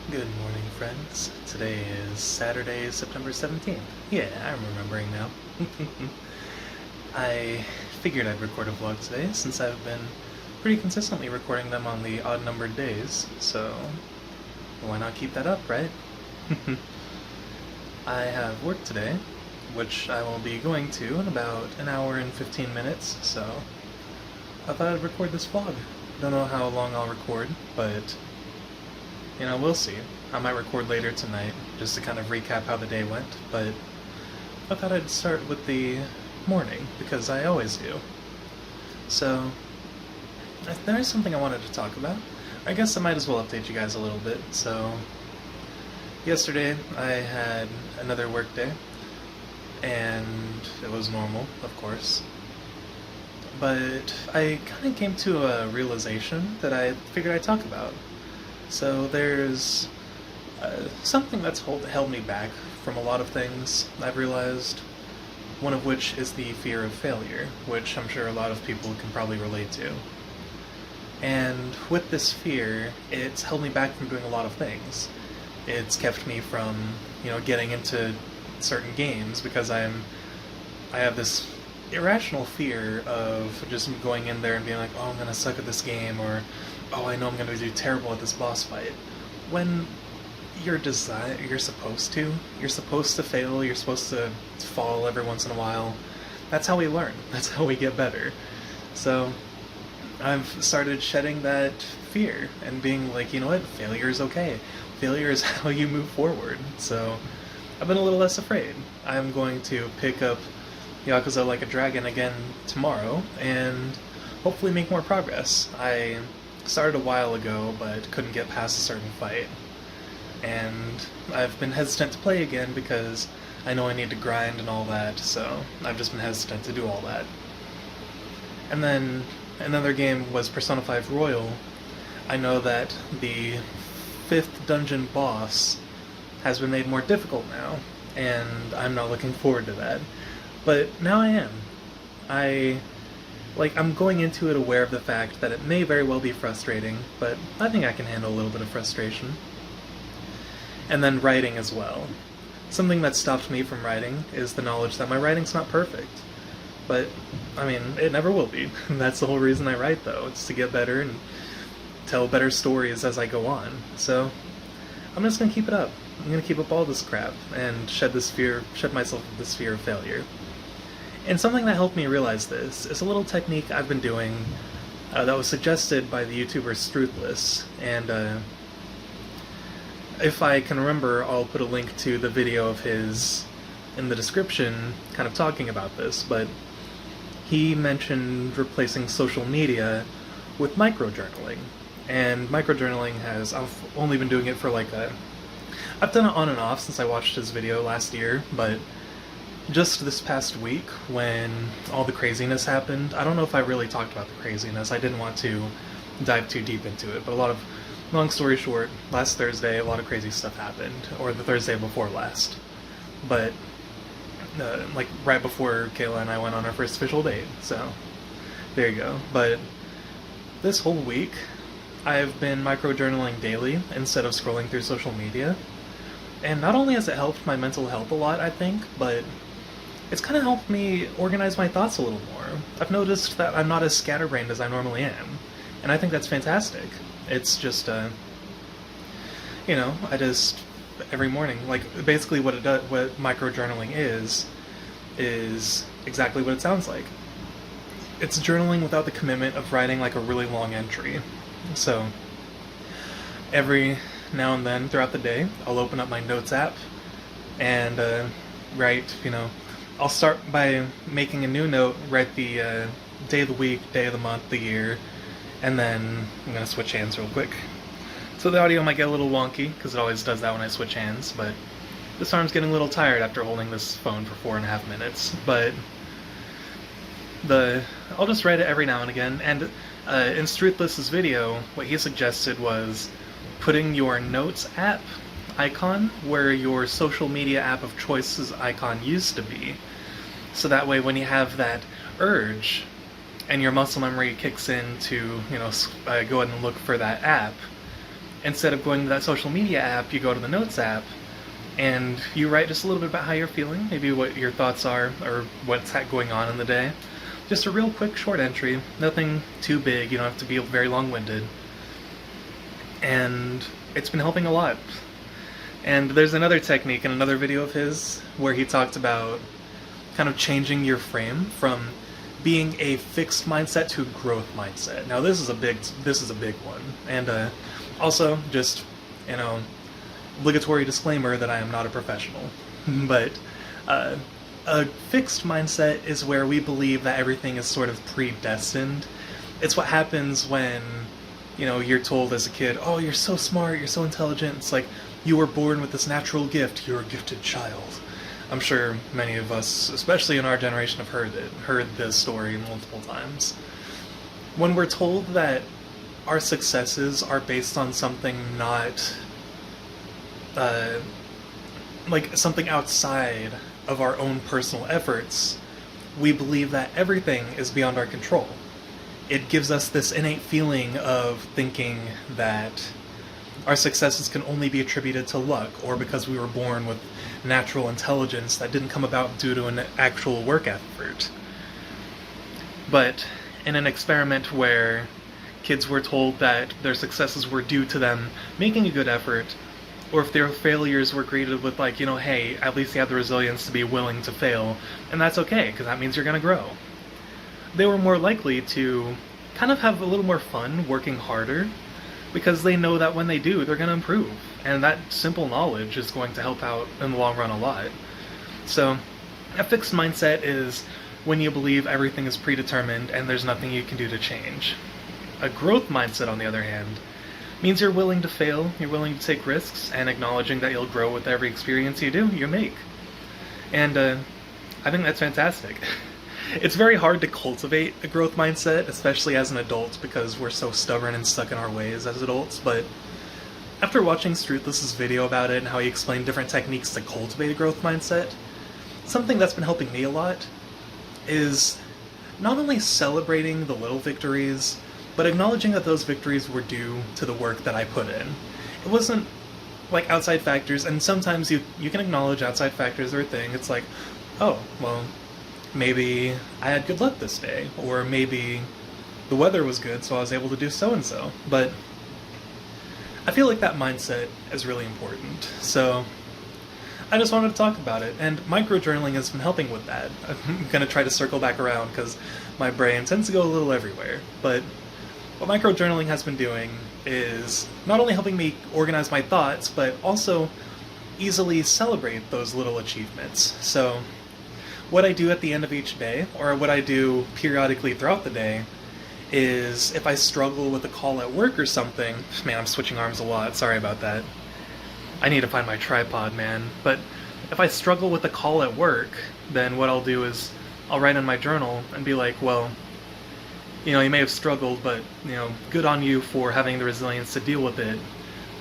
Good morning, friends. Today is Saturday, September 17th. Yeah, I'm remembering now. I figured I'd record a vlog today since I've been pretty consistently recording them on the odd-numbered days, so why not keep that up, right? I have work today, which I will be going to in about an hour and 15 minutes, so I thought I'd record this vlog. Don't know how long I'll record, but we'll see. I might record later tonight, just to kind of recap how the day went, but I thought I'd start with the morning, because I always do. So, there is something I wanted to talk about. I guess I might as well update you guys a little bit. So, yesterday I had another work day, and it was normal, of course. But I kind of came to a realization that I figured I'd talk about. So there's something that's held me back from a lot of things, I've realized, one of which is the fear of failure, which I'm sure a lot of people can probably relate to. And with this fear, it's held me back from doing a lot of things. It's kept me from, getting into certain games because I have this irrational fear of just going in there and being like, oh, I'm gonna suck at this game, or oh, I know I'm gonna do terrible at this boss fight. When you're supposed to fail, you're supposed to fall every once in a while. That's how we learn, that's how we get better. So I've started shedding that fear and being like, you know what, failure is okay. Failure is how you move forward. So I've been a little less afraid. I'm going to pick up Yakuza Like a Dragon again tomorrow, and hopefully make more progress. I started a while ago, but couldn't get past a certain fight. And I've been hesitant to play again because I know I need to grind and all that, so I've just been hesitant to do all that. And then another game was Persona 5 Royal. I know that the 5th dungeon boss has been made more difficult now, and I'm not looking forward to that. But now I am. I'm going into it aware of the fact that it may very well be frustrating, but I think I can handle a little bit of frustration. And then writing as well. Something that stopped me from writing is the knowledge that my writing's not perfect. But, it never will be. That's the whole reason I write, though. It's to get better and tell better stories as I go on. So, I'm just gonna keep it up. I'm gonna keep up all this crap and shed myself of this fear of failure. And something that helped me realize this is a little technique I've been doing that was suggested by the YouTuber Struthless, and if I can remember, I'll put a link to the video of his in the description kind of talking about this, but he mentioned replacing social media with microjournaling. And microjournaling I've only been doing it for I've done it on and off since I watched his video last year, but just this past week, when all the craziness happened, I don't know if I really talked about the craziness. I didn't want to dive too deep into it, but long story short, last Thursday, a lot of crazy stuff happened, or the Thursday before last. But, right before Kayla and I went on our first official date, so there you go. But this whole week, I've been microjournaling daily instead of scrolling through social media. And not only has it helped my mental health a lot, I think, but it's kind of helped me organize my thoughts a little more. I've noticed that I'm not as scatterbrained as I normally am, and I think that's fantastic. It's just, I just, every morning, basically what microjournaling is exactly what it sounds like. It's journaling without the commitment of writing a really long entry. So, every now and then throughout the day, I'll open up my notes app and write, I'll start by making a new note, write the day of the week, day of the month, the year, and then I'm going to switch hands real quick. So the audio might get a little wonky, because it always does that when I switch hands, but this arm's getting a little tired after holding this phone for 4.5 minutes, but I'll just write it every now and again, and in Struthless's video, what he suggested was putting your notes app icon where your social media app of choice's icon used to be. So that way when you have that urge and your muscle memory kicks in to, go ahead and look for that app, instead of going to that social media app, you go to the Notes app, and you write just a little bit about how you're feeling, maybe what your thoughts are, or what's going on in the day. Just a real quick short entry, nothing too big, you don't have to be very long-winded. And it's been helping a lot. And there's another technique in another video of his where he talked about kind of changing your frame from being a fixed mindset to a growth mindset. Now this is a big one. And also, just, obligatory disclaimer that I am not a professional. But a fixed mindset is where we believe that everything is sort of predestined. It's what happens when, you're told as a kid, oh, you're so smart, you're so intelligent. It's like, you were born with this natural gift, you're a gifted child. I'm sure many of us, especially in our generation, have heard this story multiple times. When we're told that our successes are based on something not, like something outside of our own personal efforts, we believe that everything is beyond our control. It gives us this innate feeling of thinking that our successes can only be attributed to luck, or because we were born with natural intelligence that didn't come about due to an actual work effort. But in an experiment where kids were told that their successes were due to them making a good effort, or if their failures were greeted with like, hey, at least you have the resilience to be willing to fail, and that's okay, because that means you're going to grow. They were more likely to kind of have a little more fun working harder, because they know that when they do, they're going to improve. And that simple knowledge is going to help out in the long run a lot. So, a fixed mindset is when you believe everything is predetermined and there's nothing you can do to change. A growth mindset, on the other hand, means you're willing to fail, you're willing to take risks, and acknowledging that you'll grow with every experience you make. And I think that's fantastic. It's very hard to cultivate a growth mindset, especially as an adult, because we're so stubborn and stuck in our ways as adults, but after watching Struthless' video about it and how he explained different techniques to cultivate a growth mindset, something that's been helping me a lot is not only celebrating the little victories, but acknowledging that those victories were due to the work that I put in. It wasn't like outside factors, and sometimes you can acknowledge outside factors are a thing. It's like, oh, well, maybe I had good luck this day, or maybe the weather was good so I was able to do so-and-so. But I feel like that mindset is really important, so I just wanted to talk about it, and microjournaling has been helping with that. I'm going to try to circle back around because my brain tends to go a little everywhere, but what microjournaling has been doing is not only helping me organize my thoughts, but also easily celebrate those little achievements. So what I do at the end of each day, or what I do periodically throughout the day, is if I struggle with a call at work or something, man, I'm switching arms a lot, sorry about that. I need to find my tripod, man. But if I struggle with a call at work, then what I'll do is I'll write in my journal and be like, well, you may have struggled, but, good on you for having the resilience to deal with it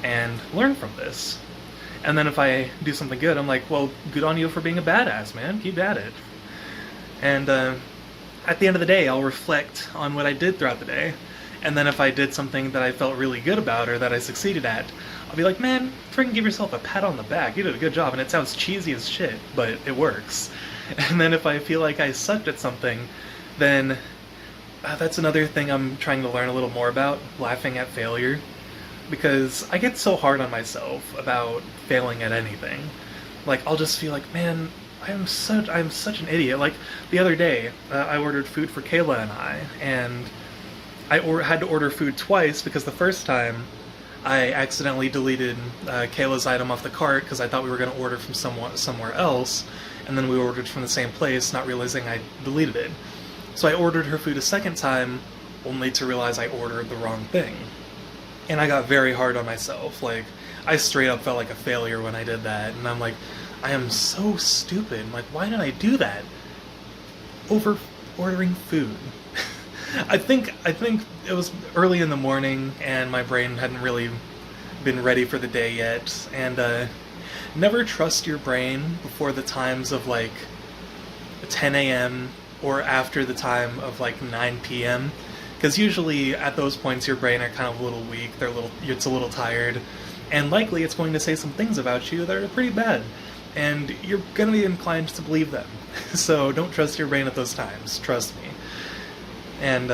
and learn from this. And then if I do something good, I'm like, well, good on you for being a badass, man. Keep at it. And at the end of the day, I'll reflect on what I did throughout the day. And then if I did something that I felt really good about or that I succeeded at, I'll be like, man, freaking give yourself a pat on the back. You did a good job. And it sounds cheesy as shit, but it works. And then if I feel like I sucked at something, then that's another thing I'm trying to learn a little more about, laughing at failure. Because I get so hard on myself about failing at anything. Like, I'll just feel like, man, I'm such an idiot. Like, the other day, I ordered food for Kayla and I had to order food twice because the first time I accidentally deleted Kayla's item off the cart because I thought we were going to order from somewhere else, and then we ordered from the same place, not realizing I deleted it. So I ordered her food a second time, only to realize I ordered the wrong thing. And I got very hard on myself. Like, I straight up felt like a failure when I did that, and I'm like, I am so stupid. Like, why did I do that? Over ordering food. I think it was early in the morning, and my brain hadn't really been ready for the day yet. And never trust your brain before the times of like 10 a.m. or after the time of like 9 p.m. Because usually at those points your brain are kind of a little weak, it's a little tired, and likely it's going to say some things about you that are pretty bad, and you're going to be inclined to believe them. So don't trust your brain at those times, trust me. And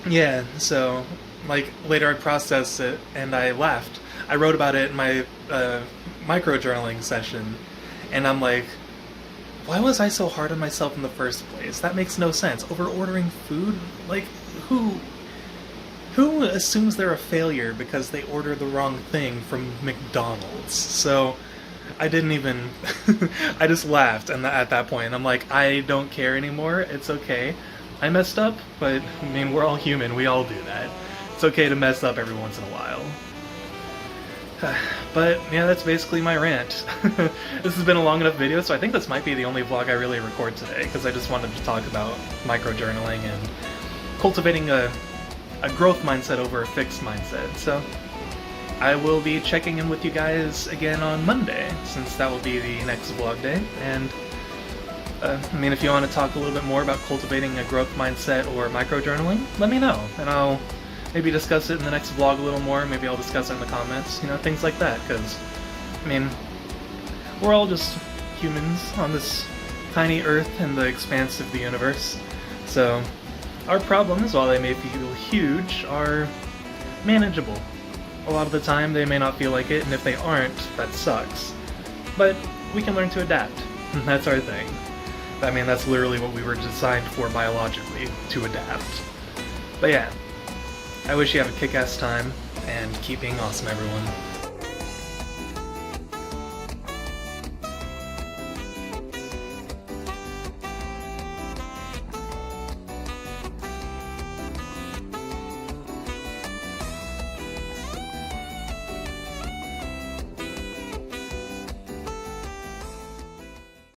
yeah, so like later I processed it and I left. I wrote about it in my micro-journaling session, and I'm like, why was I so hard on myself in the first place? That makes no sense. Over ordering food? Like, who assumes they're a failure because they order the wrong thing from McDonald's? So I didn't even... I just laughed at that point. I'm like, I don't care anymore. It's okay. I messed up, but, I mean, we're all human. We all do that. It's okay to mess up every once in a while. But, yeah, that's basically my rant. This has been a long enough video, so I think this might be the only vlog I really record today, because I just wanted to talk about micro-journaling and cultivating a growth mindset over a fixed mindset. So I will be checking in with you guys again on Monday, since that will be the next vlog day. And, I mean, if you want to talk a little bit more about cultivating a growth mindset or micro-journaling, let me know, and I'll maybe discuss it in the next vlog a little more. Maybe I'll discuss it in the comments, you know, things like that, because, I mean, we're all just humans on this tiny Earth in the expanse of the universe. So, our problems, while they may feel huge, are manageable. A lot of the time, they may not feel like it, and if they aren't, that sucks. But we can learn to adapt. That's our thing. I mean, that's literally what we were designed for biologically, to adapt. But yeah. I wish you have a kick-ass time, and keep being awesome, everyone.